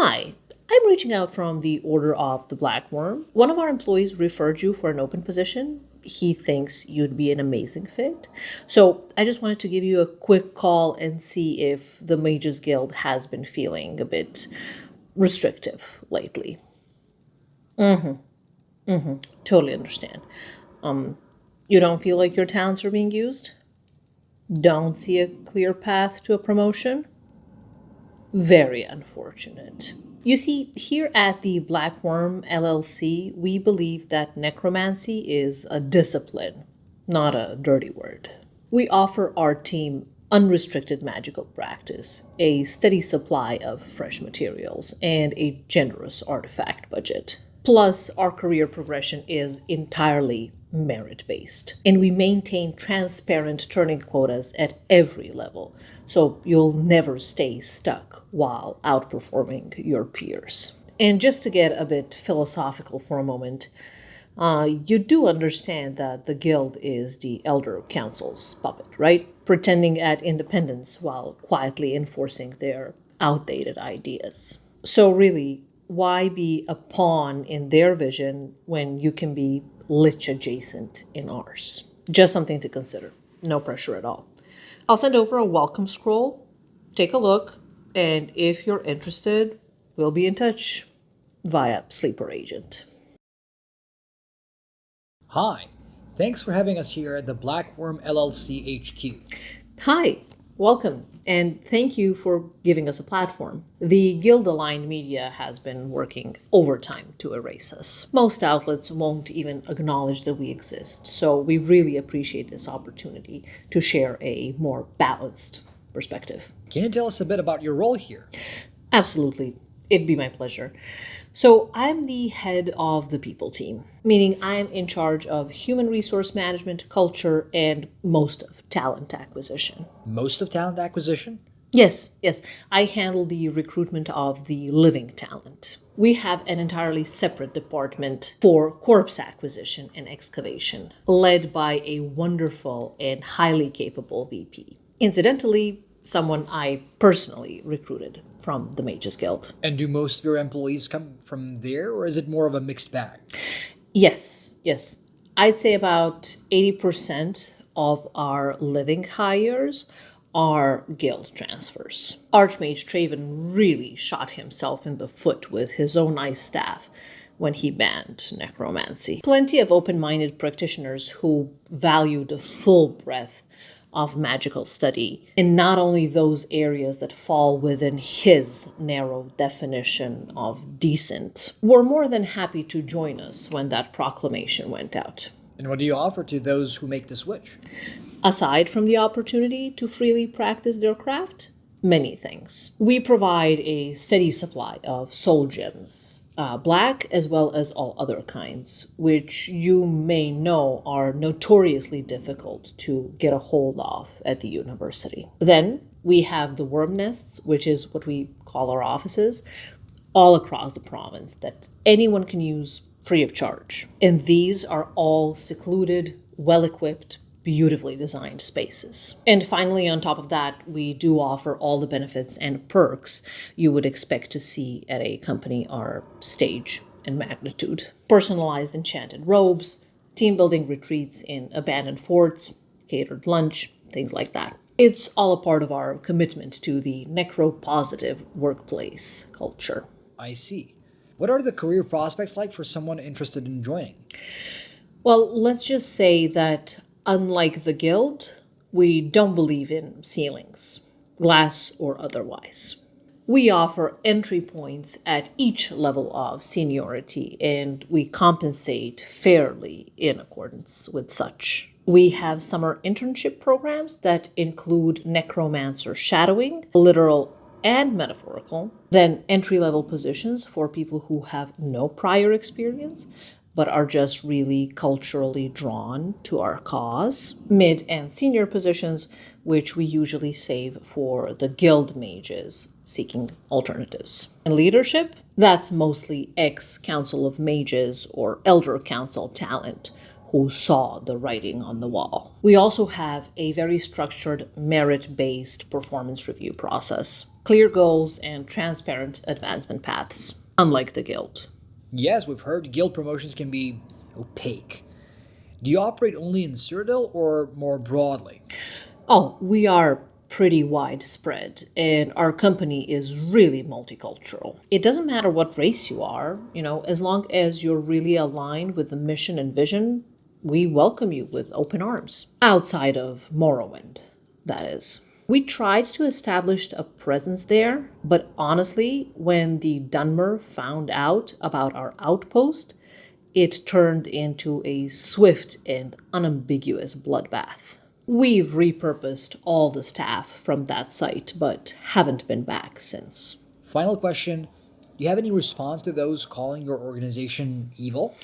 Hi, I'm reaching out from the Order of the Black Worm. One of our employees referred you for an open position. He thinks you'd be an amazing fit. So I just wanted to give you a quick call and see if the Mages Guild has been feeling a bit restrictive lately. Totally understand. You don't feel like your talents are being used? Don't see a clear path to a promotion? Very unfortunate. You see, here at the Black Worm LLC, we believe that necromancy is a discipline, not a dirty word. We offer our team unrestricted magical practice, a steady supply of fresh materials, and a generous artifact budget. Plus, our career progression is entirely merit based, and we maintain transparent turning quotas at every level, so you'll never stay stuck while outperforming your peers. And just to get a bit philosophical for a moment, you do understand that the guild is the Elder Council's puppet, right? Pretending at independence while quietly enforcing their outdated ideas. So, really, why be a pawn in their vision when you can be lich adjacent in ours? Just something to consider. No pressure at all. I'll send over a welcome scroll. Take a look, and if you're interested, we'll be in touch via Sleeper Agent. Hi, thanks for having us here at the Black Worm LLC HQ. Hi, welcome, and thank you for giving us a platform. The guild aligned media has been working overtime to erase us. Most outlets won't even acknowledge that we exist, so we really appreciate this opportunity to share a more balanced perspective. Can you tell us a bit about your role here? Absolutely. It'd be my pleasure. So, I'm the head of the people team, meaning I'm in charge of human resource management, culture, and most of talent acquisition. Most of talent acquisition? Yes, I handle the recruitment of the living talent. We have an entirely separate department for corpse acquisition and excavation, led by a wonderful and highly capable VP. Incidentally, someone I personally recruited from the Mages Guild. And do most of your employees come from there, or is it more of a mixed bag? Yes. I'd say about 80% of our living hires are guild transfers. Archmage Traven really shot himself in the foot with his own ice staff when he banned necromancy. Plenty of open minded practitioners who value the full breadth of magical study in not only those areas that fall within his narrow definition of decent, were more than happy to join us when that proclamation went out. And what do you offer to those who make the switch? Aside from the opportunity to freely practice their craft, many things. We provide a steady supply of soul gems, black as well as all other kinds, which you may know are notoriously difficult to get a hold of at the university. Then we have the worm nests, which is what we call our offices, all across the province that anyone can use free of charge. And these are all secluded, well equipped, beautifully designed spaces. And finally, on top of that, we do offer all the benefits and perks you would expect to see at a company our stage and magnitude. Personalized enchanted robes, team building retreats in abandoned forts, catered lunch, things like that. It's all a part of our commitment to the necro-positive workplace culture. I see. What are the career prospects like for someone interested in joining? Well, let's just say that unlike the guild, we don't believe in ceilings, glass or otherwise. We offer entry points at each level of seniority, and we compensate fairly in accordance with such. We have summer internship programs that include necromancer shadowing, literal and metaphorical, then entry level positions for people who have no prior experience but are just really culturally drawn to our cause, mid and senior positions, which we usually save for the guild mages seeking alternatives. And leadership, that's mostly ex Council of Mages or Elder Council talent who saw the writing on the wall. We also have a very structured, merit-based performance review process, clear goals, and transparent advancement paths, unlike the Guild. Yes, we've heard guild promotions can be opaque. Do you operate only in Cyrodiil or more broadly? Oh, we are pretty widespread, and our company is really multicultural. It doesn't matter what race you are, as long as you're really aligned with the mission and vision, we welcome you with open arms. Outside of Morrowind, that is. We tried to establish a presence there, but honestly, when the Dunmer found out about our outpost, it turned into a swift and unambiguous bloodbath. We've repurposed all the staff from that site, but haven't been back since. Final question. Do you have any response to those calling your organization evil?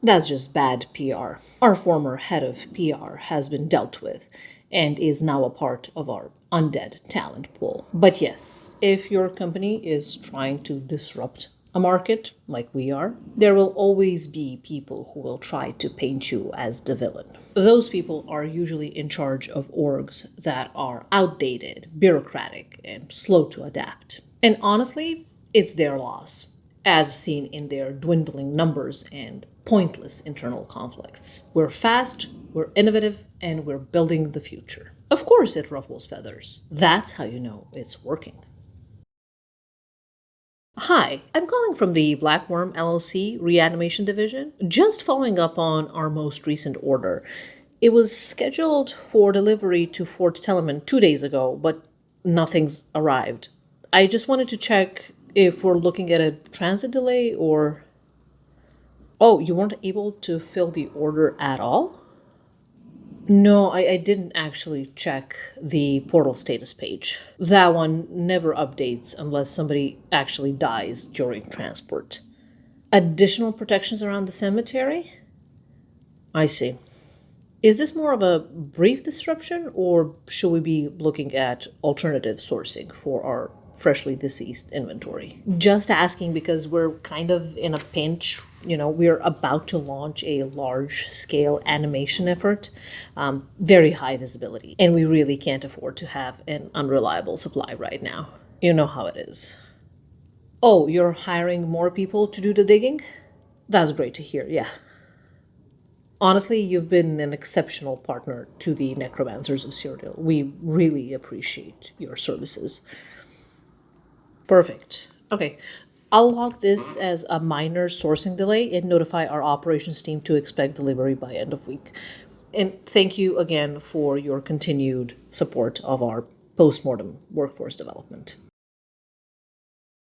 That's just bad PR. Our former head of PR has been dealt with and is now a part of our undead talent pool. But yes, if your company is trying to disrupt a market like we are, there will always be people who will try to paint you as the villain. Those people are usually in charge of orgs that are outdated, bureaucratic, and slow to adapt. And honestly, it's their loss, as seen in their dwindling numbers and pointless internal conflicts. We're fast, we're innovative, and we're building the future. Of course, it ruffles feathers. That's how you know it's working. Hi, I'm calling from the Black Worm LLC Reanimation Division, just following up on our most recent order. It was scheduled for delivery to Fort Telemann 2 days ago, but nothing's arrived. I just wanted to check if we're looking at a transit delay or. Oh, you weren't able to fill the order at all? No, I didn't actually check the portal status page. That one never updates unless somebody actually dies during transport. Additional protections around the cemetery? I see. Is this more of a brief disruption, or should we be looking at alternative sourcing for our freshly deceased inventory? Just asking because we're kind of in a pinch. We're about to launch a large scale animation effort, very high visibility, and we really can't afford to have an unreliable supply right now. You know how it is. Oh, you're hiring more people to do the digging? That's great to hear, yeah. Honestly, you've been an exceptional partner to the Necromancers of Cyrodiil. We really appreciate your services. Perfect. Okay. I'll log this as a minor sourcing delay and notify our operations team to expect delivery by end of week. And thank you again for your continued support of our postmortem workforce development.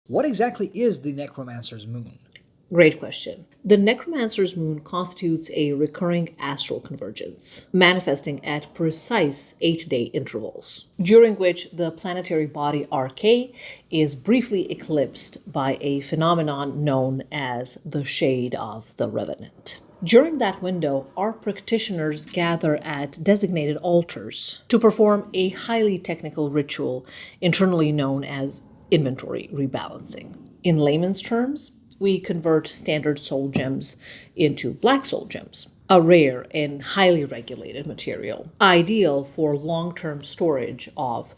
What exactly is the Necromancer's moon? Great question. The Necromancer's moon constitutes a recurring astral convergence, manifesting at precise 8-day intervals, during which the planetary body RK is briefly eclipsed by a phenomenon known as the Shade of the Revenant. During that window, our practitioners gather at designated altars to perform a highly technical ritual internally known as inventory rebalancing. In layman's terms, we convert standard soul gems into black soul gems, a rare and highly regulated material, ideal for long-term storage of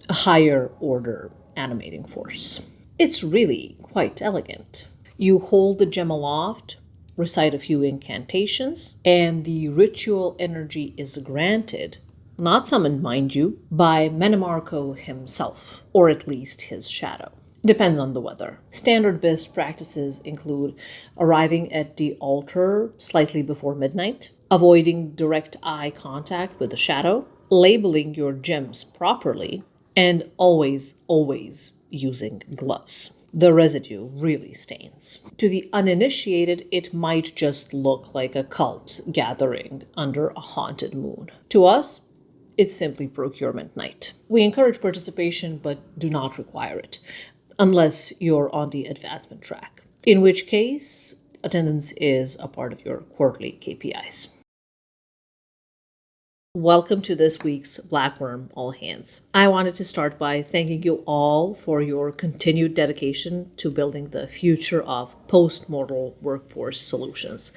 a higher order animating force. It's really quite elegant. You hold the gem aloft, recite a few incantations, and the ritual energy is granted, not summoned, mind you, by Menemarco himself, or at least his shadow. Depends on the weather. Standard best practices include arriving at the altar slightly before midnight, avoiding direct eye contact with the shadow, labeling your gems properly, and always using gloves. The residue really stains. To the uninitiated, it might just look like a cult gathering under a haunted moon. To us, it's simply procurement night. We encourage participation but do not require it, unless you're on the advancement track, in which case attendance is a part of your quarterly KPIs. Welcome to this week's Black Worm All Hands. I wanted to start by thanking you all for your continued dedication to building the future of post-mortal workforce solutions.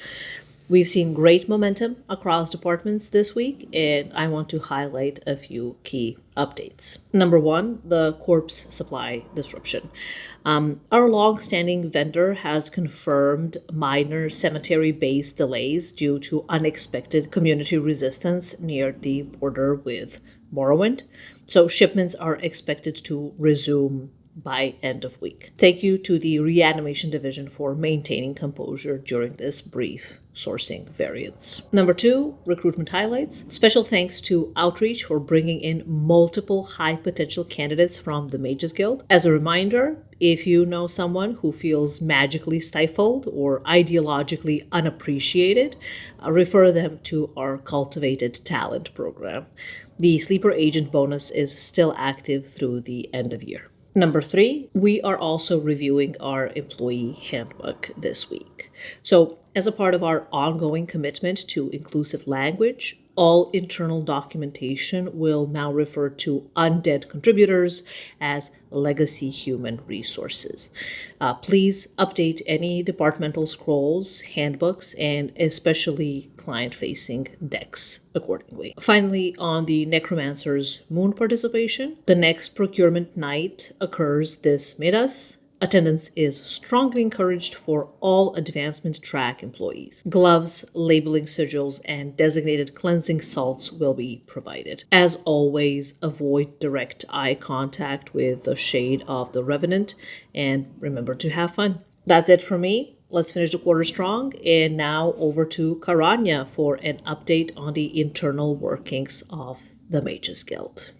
We've seen great momentum across departments this week, and I want to highlight a few key updates. Number one, the corpse supply disruption. Our long-standing vendor has confirmed minor cemetery-based delays due to unexpected community resistance near the border with Morrowind. So shipments are expected to resume by end of week. Thank you to the Reanimation Division for maintaining composure during this brief sourcing variance. Number two, recruitment highlights. Special thanks to Outreach for bringing in multiple high potential candidates from the Mages Guild. As a reminder, if you know someone who feels magically stifled or ideologically unappreciated, refer them to our Cultivated Talent program. The Sleeper Agent bonus is still active through the end of year. Number three, we are also reviewing our employee handbook this week. So, as a part of our ongoing commitment to inclusive language, all internal documentation will now refer to undead contributors as legacy human resources. Please update any departmental scrolls, handbooks, and especially client-facing decks accordingly. Finally, on the Necromancer's moon participation, the next procurement night occurs this Midas. Attendance is strongly encouraged for all advancement track employees. Gloves, labeling sigils, and designated cleansing salts will be provided. As always, avoid direct eye contact with the shade of the Revenant, and remember to have fun. That's it for me. Let's finish the quarter strong. And now over to Karanya for an update on the internal workings of the Mages Guild.